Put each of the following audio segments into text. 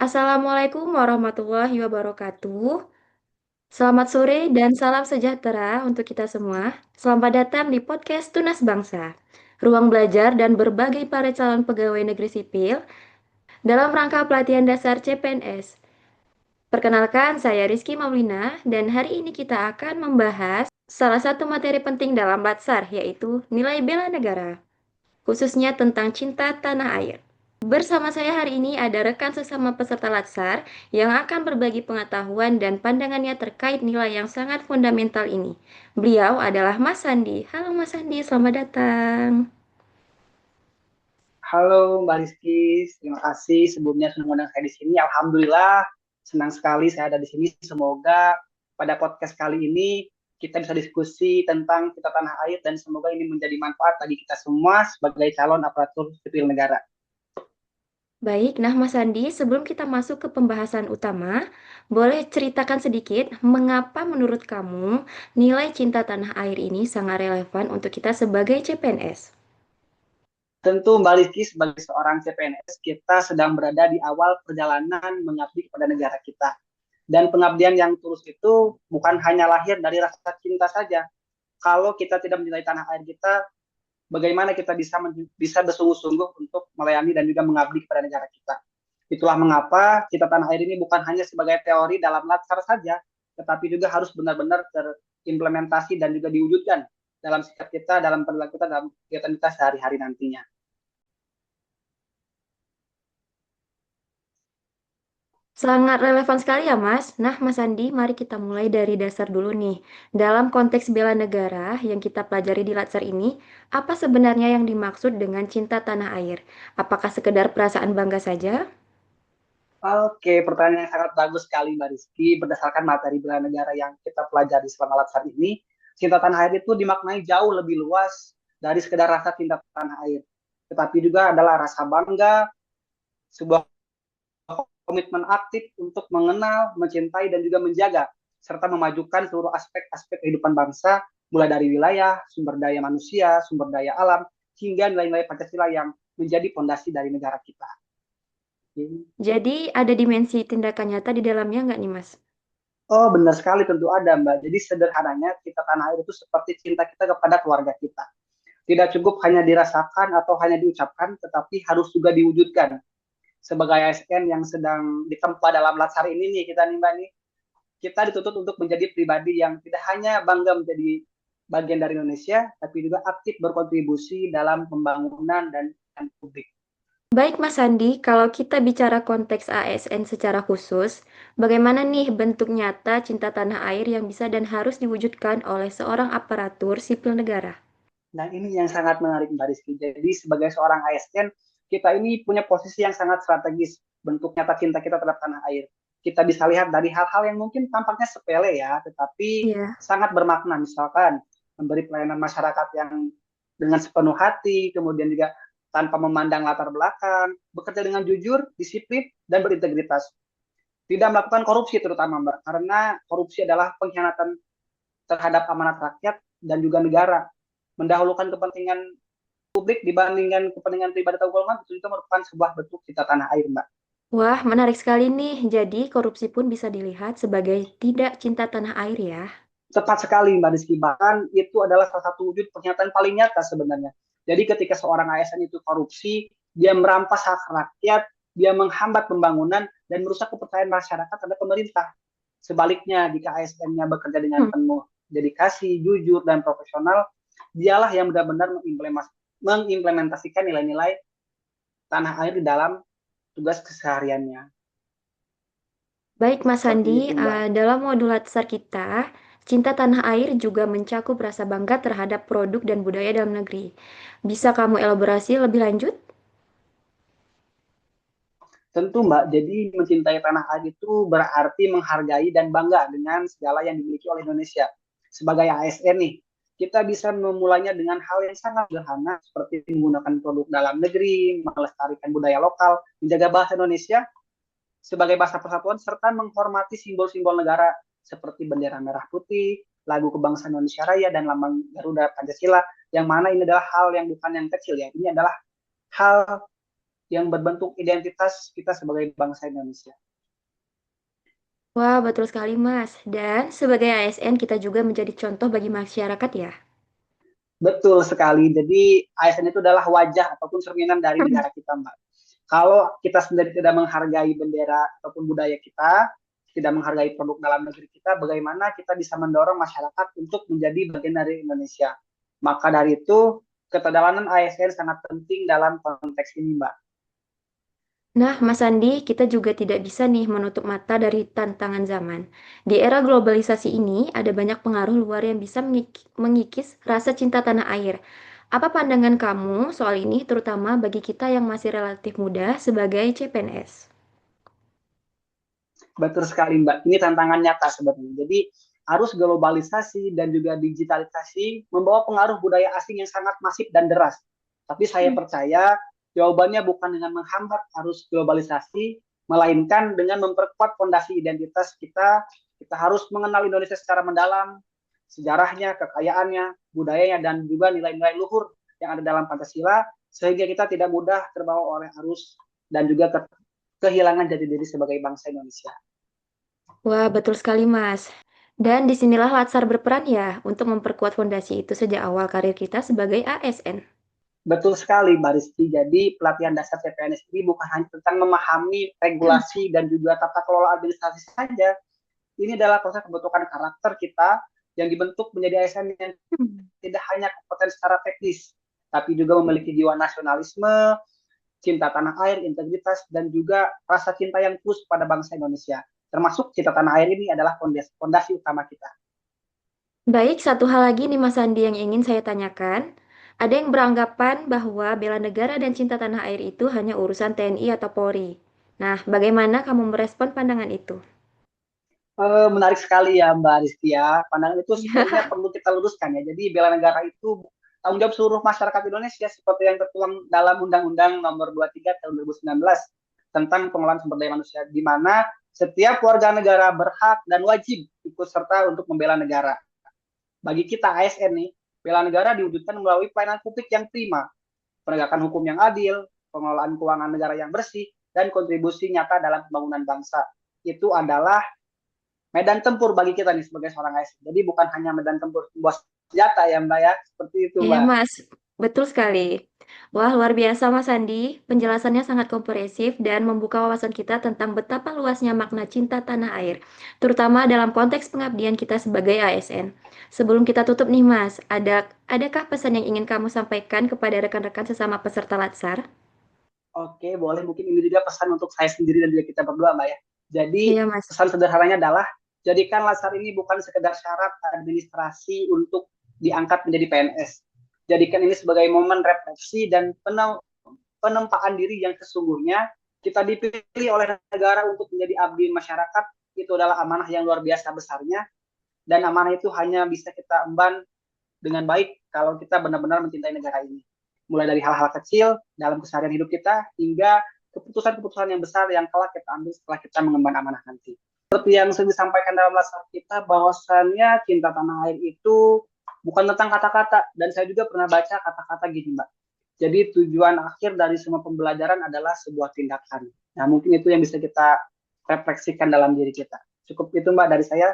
Assalamualaikum warahmatullahi wabarakatuh. Selamat sore dan salam sejahtera untuk kita semua. Selamat datang di podcast Tunas Bangsa, ruang belajar dan berbagi para calon pegawai negeri sipil dalam rangka pelatihan dasar CPNS. Perkenalkan, saya Rizky Maulina dan hari ini kita akan membahas salah satu materi penting dalam Latsar, yaitu nilai bela negara, khususnya tentang cinta tanah air. Bersama saya hari ini ada rekan sesama peserta Latsar yang akan berbagi pengetahuan dan pandangannya terkait nilai yang sangat fundamental ini. Beliau adalah Mas Sandi. Halo Mas Sandi, selamat datang. Halo Mbak Rizky, terima kasih sebelumnya sudah mengundang saya di sini. Alhamdulillah, senang sekali saya ada di sini. Semoga pada podcast kali ini kita bisa diskusi tentang kita tanah air dan semoga ini menjadi manfaat bagi kita semua sebagai calon aparatur sipil negara. Baik, nah Mas Sandi, sebelum kita masuk ke pembahasan utama, boleh ceritakan sedikit mengapa menurut kamu nilai cinta tanah air ini sangat relevan untuk kita sebagai CPNS? Tentu Mbak Rizky sebagai seorang CPNS, kita sedang berada di awal perjalanan mengabdi kepada negara kita. Dan pengabdian yang tulus itu bukan hanya lahir dari rasa cinta saja. Kalau kita tidak mencintai tanah air kita, bagaimana kita bisa bersungguh-sungguh untuk melayani dan juga mengabdi kepada negara kita. Itulah mengapa kita tanah air ini bukan hanya sebagai teori dalam latsar saja, tetapi juga harus benar-benar terimplementasi dan juga diwujudkan dalam sikap kita, dalam perilaku kita, dalam kegiatan kita sehari-hari nantinya. Sangat relevan sekali ya, Mas. Nah, Mas Andi, mari kita mulai dari dasar dulu nih. Dalam konteks bela negara yang kita pelajari di Latsar ini, apa sebenarnya yang dimaksud dengan cinta tanah air? Apakah sekedar perasaan bangga saja? Oke, pertanyaan yang sangat bagus sekali Mbak Rizky. Berdasarkan materi bela negara yang kita pelajari selama latsar ini, cinta tanah air itu dimaknai jauh lebih luas dari sekedar rasa cinta tanah air. Tetapi juga adalah rasa bangga, sebuah komitmen aktif untuk mengenal, mencintai, dan juga menjaga, serta memajukan seluruh aspek-aspek kehidupan bangsa, mulai dari wilayah, sumber daya manusia, sumber daya alam, hingga nilai-nilai Pancasila yang menjadi fondasi dari negara kita. Jadi, ada dimensi tindakan nyata di dalamnya nggak nih, Mas? Oh, benar sekali, tentu ada, Mbak. Jadi sederhananya, cinta tanah air itu seperti cinta kita kepada keluarga kita. Tidak cukup hanya dirasakan atau hanya diucapkan, tetapi harus juga diwujudkan. Sebagai ASN yang sedang ditempa dalam latsar ini nih, kita nih, Mbak, nih, kita dituntut untuk menjadi pribadi yang tidak hanya bangga menjadi bagian dari Indonesia, tapi juga aktif berkontribusi dalam pembangunan dan publik. Baik, Mas Andi, kalau kita bicara konteks ASN secara khusus, bagaimana nih bentuk nyata cinta tanah air yang bisa dan harus diwujudkan oleh seorang aparatur sipil negara? Nah, ini yang sangat menarik, Mbak Rizky. Jadi, sebagai seorang ASN, kita ini punya posisi yang sangat strategis, bentuk nyata cinta kita terhadap tanah air. Kita bisa lihat dari hal-hal yang mungkin tampaknya sepele ya, tetapi Iya. sangat bermakna. Misalkan, memberi pelayanan masyarakat yang dengan sepenuh hati, kemudian juga tanpa memandang latar belakang, bekerja dengan jujur, disiplin, dan berintegritas. Tidak melakukan korupsi terutama, Mbak, karena korupsi adalah pengkhianatan terhadap amanat rakyat dan juga negara, mendahulukan kepentingan publik dibandingkan kepentingan pribadi atau golongan itu juga merupakan sebuah bentuk cinta tanah air, Mbak. Wah, menarik sekali nih. Jadi, korupsi pun bisa dilihat sebagai tidak cinta tanah air ya. Tepat sekali, Mbak Rizky. Bahkan itu adalah salah satu wujud pernyataan paling nyata sebenarnya. Jadi ketika seorang ASN itu korupsi, dia merampas hak rakyat, dia menghambat pembangunan, dan merusak kepercayaan masyarakat terhadap pemerintah. Sebaliknya, jika ASN-nya bekerja dengan Hmm. penuh dedikasi, jujur, dan profesional, dialah yang benar-benar mengimplementasikan nilai-nilai tanah air di dalam tugas kesehariannya. Baik, Mas Seperti Andi, itu, Mbak. dalam modul latsar kita, cinta tanah air juga mencakup rasa bangga terhadap produk dan budaya dalam negeri. Bisa kamu elaborasi lebih lanjut? Tentu Mbak, jadi mencintai tanah air itu berarti menghargai dan bangga dengan segala yang dimiliki oleh Indonesia. Sebagai ASN nih, kita bisa memulainya dengan hal yang sangat sederhana seperti menggunakan produk dalam negeri, melestarikan budaya lokal, menjaga bahasa Indonesia sebagai bahasa persatuan, serta menghormati simbol-simbol negara seperti bendera merah putih, lagu kebangsaan Indonesia Raya, dan lambang Garuda Pancasila, yang mana ini adalah hal yang bukan yang kecil ya. Ini adalah hal yang berbentuk identitas kita sebagai bangsa Indonesia. Wah, betul sekali, Mas. Dan sebagai ASN, kita juga menjadi contoh bagi masyarakat ya. Betul sekali. Jadi ASN itu adalah wajah ataupun cerminan dari negara kita, Mbak. Kalau kita sendiri tidak menghargai bendera ataupun budaya kita, tidak menghargai produk dalam negeri kita, bagaimana kita bisa mendorong masyarakat untuk menjadi bagian dari Indonesia? Maka dari itu, keteladanan ASN sangat penting dalam konteks ini, Mbak. Nah, Mas Andi, kita juga tidak bisa nih menutup mata dari tantangan zaman. Di era globalisasi ini, ada banyak pengaruh luar yang bisa mengikis rasa cinta tanah air. Apa pandangan kamu soal ini, terutama bagi kita yang masih relatif muda sebagai CPNS? Betul sekali, Mbak. Ini tantangan nyata sebenarnya. Jadi, arus globalisasi dan juga digitalisasi membawa pengaruh budaya asing yang sangat masif dan deras. Tapi saya percaya jawabannya bukan dengan menghambat arus globalisasi, melainkan dengan memperkuat fondasi identitas kita. Kita harus mengenal Indonesia secara mendalam, sejarahnya, kekayaannya, budayanya, dan juga nilai-nilai luhur yang ada dalam Pancasila, sehingga kita tidak mudah terbawa oleh arus dan juga kehilangan jati diri sebagai bangsa Indonesia. Wah, betul sekali, Mas. Dan disinilah Latsar berperan ya untuk memperkuat fondasi itu sejak awal karir kita sebagai ASN. Betul sekali, Mbak Rizky. Jadi pelatihan dasar CPNS ini bukan hanya tentang memahami regulasi dan juga tata kelola administrasi saja. Ini adalah proses pembentukan karakter kita yang dibentuk menjadi ASN yang tidak hanya kompeten secara teknis, tapi juga memiliki jiwa nasionalisme, cinta tanah air, integritas, dan juga rasa cinta yang tulus pada bangsa Indonesia. Termasuk cinta tanah air ini adalah fondasi utama kita. Baik, satu hal lagi nih Mas Andi yang ingin saya tanyakan. Ada yang beranggapan bahwa bela negara dan cinta tanah air itu hanya urusan TNI atau Polri. Nah, bagaimana kamu merespon pandangan itu? Menarik sekali ya Mbak Rizky ya. Pandangan itu Ya, sepertinya perlu kita luruskan ya. Jadi bela negara itu tanggung jawab seluruh masyarakat Indonesia seperti yang tertuang dalam Undang-Undang Nomor 23 Tahun 2019 tentang pengelolaan sumber daya manusia, di mana setiap warga negara berhak dan wajib ikut serta untuk membela negara. Bagi kita ASN nih, bela negara diwujudkan melalui pelayanan publik yang prima, penegakan hukum yang adil, pengelolaan keuangan negara yang bersih, dan kontribusi nyata dalam pembangunan bangsa. Itu adalah medan tempur bagi kita nih sebagai seorang ASN. Jadi bukan hanya medan tempur buat senjata ya Mbak ya, seperti itu iya Mbak. Mas, betul sekali. Wah, luar biasa Mas Andi. Penjelasannya sangat komprehensif dan membuka wawasan kita tentang betapa luasnya makna cinta tanah air, terutama dalam konteks pengabdian kita sebagai ASN. Sebelum kita tutup nih Mas, adakah pesan yang ingin kamu sampaikan kepada rekan-rekan sesama peserta Latsar? Oke, boleh mungkin ini juga pesan untuk saya sendiri dan juga kita berdua Mbak ya. Jadi Iya Mas. pesan sederhananya adalah jadikan Lasar ini bukan sekedar syarat administrasi untuk diangkat menjadi PNS. Jadikan ini sebagai momen refleksi dan penempaan diri yang sesungguhnya kita dipilih oleh negara untuk menjadi abdi masyarakat. Itu adalah amanah yang luar biasa besarnya, dan amanah itu hanya bisa kita emban dengan baik kalau kita benar-benar mencintai negara ini. Mulai dari hal-hal kecil dalam keseharian hidup kita hingga keputusan-keputusan yang besar yang kelak kita ambil setelah kita mengemban amanah nanti. Seperti yang sering disampaikan dalam laskar kita, bahwasannya cinta tanah air itu bukan tentang kata-kata. Dan saya juga pernah baca kata-kata gini, Mbak. Jadi tujuan akhir dari semua pembelajaran adalah sebuah tindakan. Nah, mungkin itu yang bisa kita refleksikan dalam diri kita. Cukup itu, Mbak, dari saya.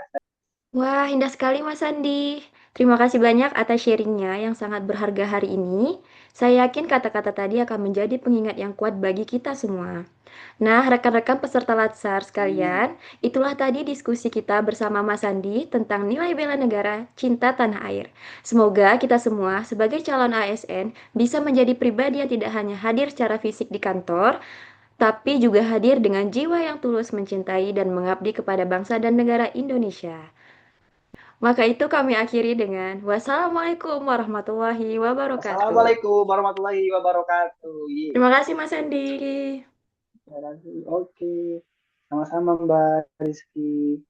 Wah, indah sekali Mas Andi. Terima kasih banyak atas sharingnya yang sangat berharga hari ini. Saya yakin kata-kata tadi akan menjadi pengingat yang kuat bagi kita semua. Nah, rekan-rekan peserta Latsar sekalian, itulah tadi diskusi kita bersama Mas Andi tentang nilai bela negara, cinta tanah air. Semoga kita semua sebagai calon ASN bisa menjadi pribadi yang tidak hanya hadir secara fisik di kantor, tapi juga hadir dengan jiwa yang tulus mencintai dan mengabdi kepada bangsa dan negara Indonesia. Maka itu kami akhiri dengan wassalamualaikum warahmatullahi wabarakatuh. Assalamualaikum warahmatullahi wabarakatuh. Terima kasih Mas Andi. Oke, sama-sama Mbak Rizky.